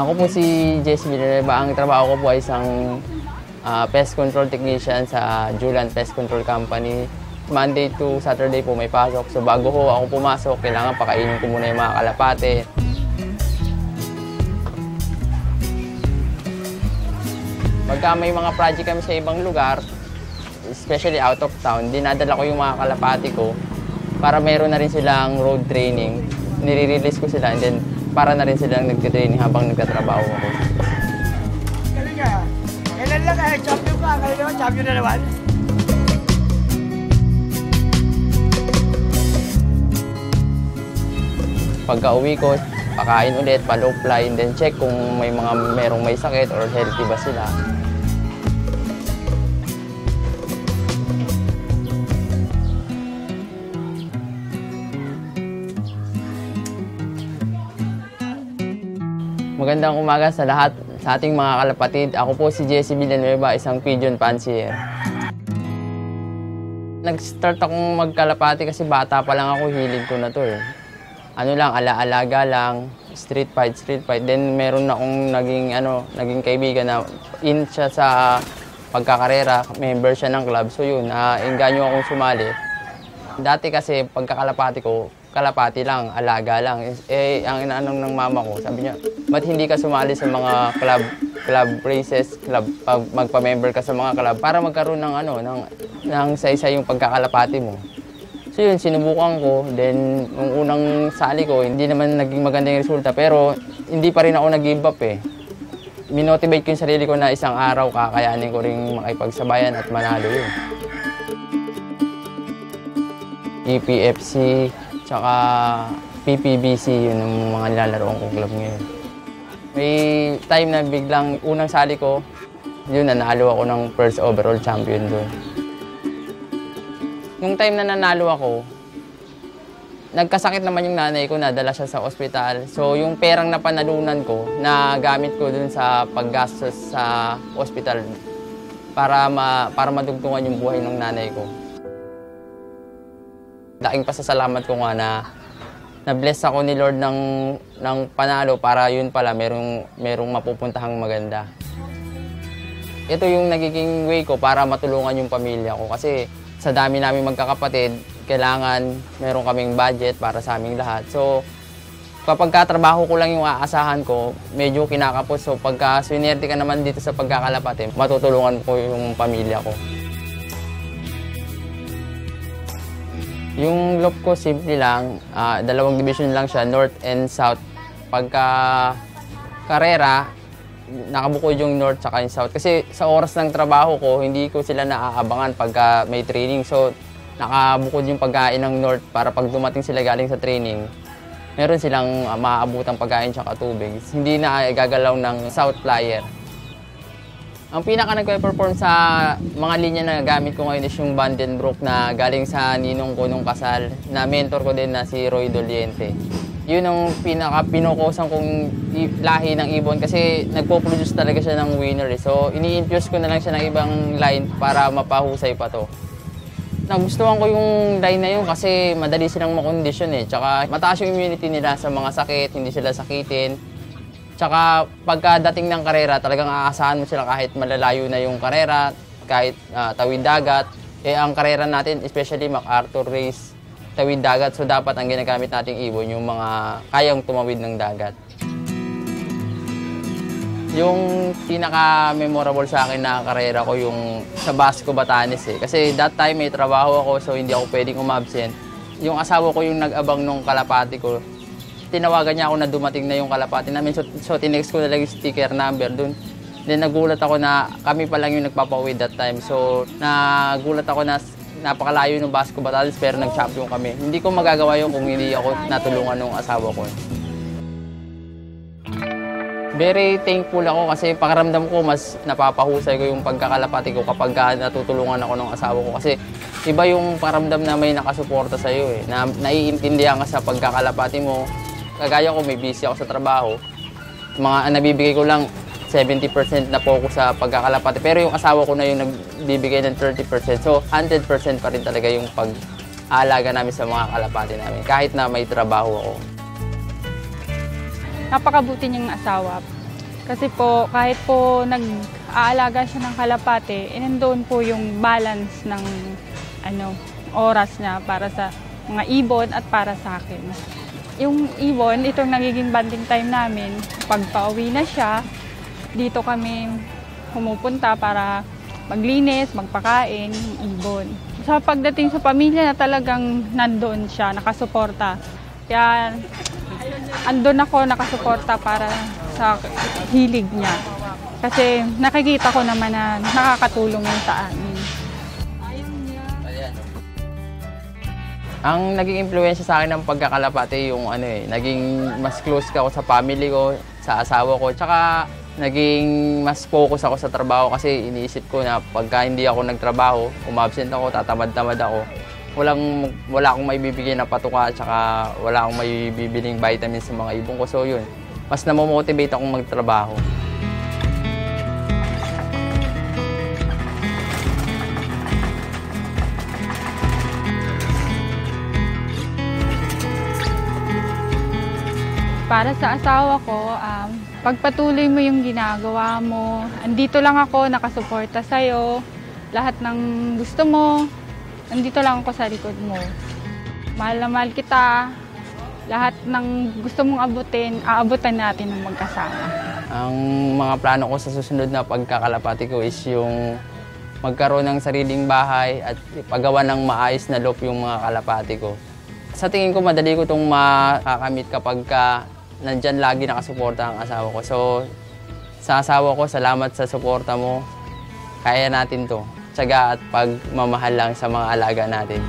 Ako po si Jesse Villanueva. Ang trabaho ko po ay isang pest control technician sa Julan Pest Control Company. Monday to Saturday po may pasok. So bago ho ako pumasok, kailangan pakainin ko muna yung mga kalapate. Pagka may mga project kami sa ibang lugar, especially out of town, dinadala ko yung mga kalapati ko para meron na rin silang road training. Nire-release ko sila and then para na rin silang nagtitraining habang nagtatrabaho ako. Galing ka. Kailan lang kaya champion ka? Kailan naman champion na naman? Pagka uwi ko, pakain ulit, pa-low fly, and then check kung merong may sakit or healthy ba sila. Magandang umaga sa lahat, sa ating mga kalapatid. Ako po si Jesse Villanueva, isang pigeon fancier. Nag-start akong magkalapati kasi bata pa lang ako, hilig ko na to eh. Ano lang, ala-alaga lang, street fight. Then meron akong naging kaibigan na in siya sa pagkakarera, member siya ng club. So yun, engganyo akong sumali. Dati kasi pagkakalapati ko, kalapati lang, alaga lang. Eh, ang inaanong ng mama ko, sabi niya, ba't hindi ka sumali sa mga club races, magpa-member ka sa mga club para magkaroon ng saysay yung pagkakalapati mo. So yun, sinubukan ko. Then, nung unang sali ko, hindi naman naging maganda yung resulta. Pero, hindi pa rin ako nag-give up eh. Minotivate ko yung sarili ko na isang araw kakayanin ko rin makipagsabayan at manalo yun. EPFC, tsaka PPBC, yun ang mga nilalaroan kong club ngayon. May time na biglang unang sali ko, yun, nanalo ako ng first overall champion doon. Nung time na nanalo ako, nagkasakit naman yung nanay ko, nadala siya sa ospital. So yung perang napanalunan ko, nagamit ko dun sa paggastos sa ospital para madugtungan yung buhay ng nanay ko. Daking pasasalamat ko nga na bless ako ni Lord ng panalo para yun pala merong mapupuntahang maganda. Ito yung nagiging way ko para matulungan yung pamilya ko kasi sa dami namin magkakapatid, kailangan meron kaming budget para sa aming lahat. So, kapag katrabaho ko lang yung aasahan ko, medyo kinakapos. So, pagka swinerte ka naman dito sa pagkakalapati, matutulungan ko yung pamilya ko. Yung loop ko, simple lang. Dalawang division lang siya, North and South. Pagka karera, nakabukod yung North at yung South. Kasi sa oras ng trabaho ko, hindi ko sila naaabangan pagka may training. So, nakabukod yung pagkain ng North para pag dumating sila galing sa training, meron silang maaabutang pagkain at tubig. Hindi na gagalaw ng South Flyer. Ang pinaka nagpe-perform sa mga linya na gamit ko ngayon is yung Vandenbroek na galing sa ninong ko nung kasal, na mentor ko din na si Roy Doliente. Yun ang pinaka-pinukusan kong lahi ng ibon kasi nagpo-produce talaga siya ng winner. So, ini-infuse ko na lang siya ng ibang line para mapahusay pa to. Nagustuhan ko yung line na yun kasi madali silang makondisyon eh. Tsaka mataas yung immunity nila sa mga sakit, hindi sila sakitin. Tsaka pagkadating ng karera, talagang aasahan mo sila kahit malalayo na yung karera, kahit tawid dagat. Eh ang karera natin, especially MacArthur race, tawid dagat. So dapat ang ginagamit nating ibon yung mga kayang tumawid ng dagat. Yung pinaka-memorable sa akin na karera ko yung sa Basco, Batanes eh. Kasi that time may trabaho ako so hindi ako pwedeng umabsent. Yung asawa ko yung nag-abang nung kalapati ko. Tinawagan niya ako na dumating na yung kalapati namin. So tinext ko na lang yung sticker number dun. Then nagulat ako na kami pa lang yung nagpapawid that time. So nagulat ako na napakalayo ng Basco, Batanes pero nag-champion kami. Hindi ko magagawa yun kung hindi ako natulungan ng asawa ko. Very thankful ako kasi pakiramdam ko mas napapahusay ko yung pagkakalapati ko kapag natutulungan ako ng asawa ko. Kasi iba yung pakiramdam na may nakasuporta sa iyo eh. Na naiintindihan ka sa pagkakalapati mo. Kagaya ko, may busy ako sa trabaho. Nabibigay ko lang 70% na focus sa pagkakalapati. Pero yung asawa ko na yung nagbibigay ng 30%. So 100% pa rin talaga yung pag-aalaga namin sa mga kalapati namin. Kahit na may trabaho ako. Napakabuti niyang asawa. Kasi po, kahit po nag-aalaga siya ng kalapate, nandoon po yung balance ng oras niya para sa mga ibon at para sa akin. Yung ibon, itong nagiging bonding time namin. Pag pauwi na siya, dito kami pumupunta para maglinis, magpakain, ibon. Sa pagdating sa pamilya na talagang nandoon siya, nakasuporta. Kaya andun ako nakasuporta para sa hilig niya. Kasi nakikita ko naman na nakakatulong yun sa amin. Ang naging impluwensya sa akin ng pagkakalapate yung naging mas close ka ako sa family ko, sa asawa ko, tsaka naging mas focus ako sa trabaho kasi iniisip ko na pagka hindi ako nagtrabaho, umabsent ako, tatamad-tamad ako, wala akong maibibigay na patuka tsaka wala akong maibibiling vitamins sa mga ibon ko. So yun, mas namomotivate akong magtrabaho. Para sa asawa ko, pagpatuloy mo yung ginagawa mo. Andito lang ako, nakasuporta sa'yo. Lahat ng gusto mo, andito lang ako sa likod mo. Mahal na mahal kita. Lahat ng gusto mong aabutan natin ng magkasama. Ang mga plano ko sa susunod na pagkakalapati ko is yung magkaroon ng sariling bahay at ipagawa ng maayos na loop yung mga kalapati ko. Sa tingin ko, madali ko itong makakamit kapag nandyan lagi nakasuporta ang asawa ko. So, sa asawa ko, salamat sa suporta mo. Kaya natin to. Tiyaga at pagmamahal lang sa mga alaga natin.